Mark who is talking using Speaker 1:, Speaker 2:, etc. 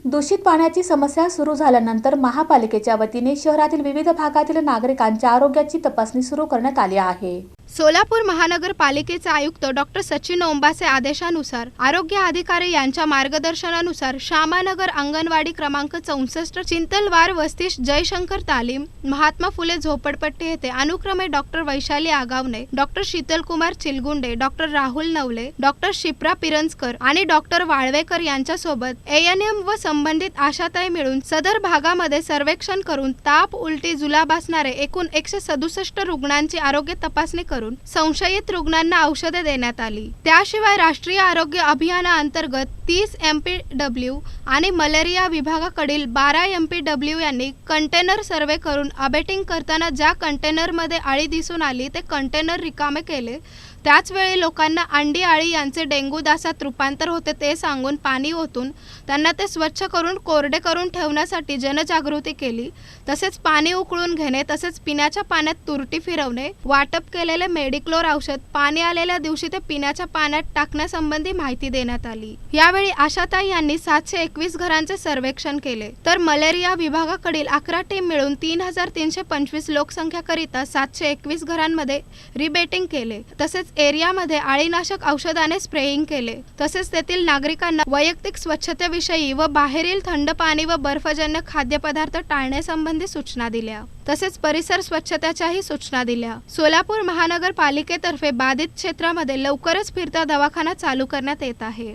Speaker 1: दूषित पाण्याची समस्या सुरू झाल्यानंतर महापालिकेच्या वतीने शहरातील विविध भागातील नागरिकांच्या आरोग्याची तपासणी सुरू करण्यात आली आहे।
Speaker 2: सोलापूर महानगरपालिकेचे आयुक्त डॉक्टर सचिन ओंबासे आदेशानुसार आरोग्य अधिकारी यांच्या मार्गदर्शनानुसार श्यामानगर अंगणवाडी क्रमांक 64 चिंतलवार वस्ती जयशंकर तालीम महात्मा फुले झोपडपट्टी येथे अनुक्रमे doctor Vaishali Agawane, doctor Shitalkumar Chilgunde, doctor Rahul Navale, doctor Shipra Piranjkar आणि डॉक्टर वाळवेकर यांच्यासोबत ANM व संबंधित आशाताई मिळून सदर भागामध्ये सर्वेक्षण करून ताप, उलटी, जुलाब असणारे एकूण 167 रुग्णांची आरोग्य तपासणी करून संशयित रुग्णांना औषधे देण्यात आली। त्याशिवाय राष्ट्रीय आरोग्य अभियानाअंतर्गत 30 MPW आणि मलेरिया विभागाकडील 12 MPW यांनी कंटेनर सर्वे करून अबेटिंग करताना ज्या कंटेनरमध्ये अळी दिसून आली ते कंटेनर रिकामे केले। त्याचवेळी लोकांना अंडी अळी यांचे डेंग्यू डासात रूपांतर होते ते सांगून पाणी ओतून त्यांना ते स्वच्छ करून कोरडे करून ठेवण्यासाठी जनजागृती केली। तसेच पाणी उकळून घेणे, तसेच पिण्याच्या पाण्यात तुरटी फिरवणे, वाटप केलेले मेडिक्लोर औषध पाणी आलेल्या दिवशी ते पिण्याच्या पाण्यात टाकण्यासंबंधी माहिती देण्यात आली। यावेळी आशाताई यांनी 721 घरांचे सर्वेक्षण केले, तर मलेरिया विभागाकडील 11 टीम मिळून 3325 लोकसंख्याकरिता 721 घरांमध्ये रिबेटिंग केले। तसेच एरियामध्ये अळीनाशक औषधाने स्प्रेइंग केले। तसेच तेथील नागरिकांना वैयक्तिक स्वच्छतेविषयी व बाहेरील थंड पाणी व बर्फजन्य खाद्यपदार्थ टाळण्यासंबंधी सूचना दिल्या। तसेच परिसर स्वच्छतेच्याही सूचना दिल्या। सोलापूर महानगरपालिकेतर्फे बाधित क्षेत्रामध्ये लवकरच फिरता दवाखाना चालू करण्यात येत आहे।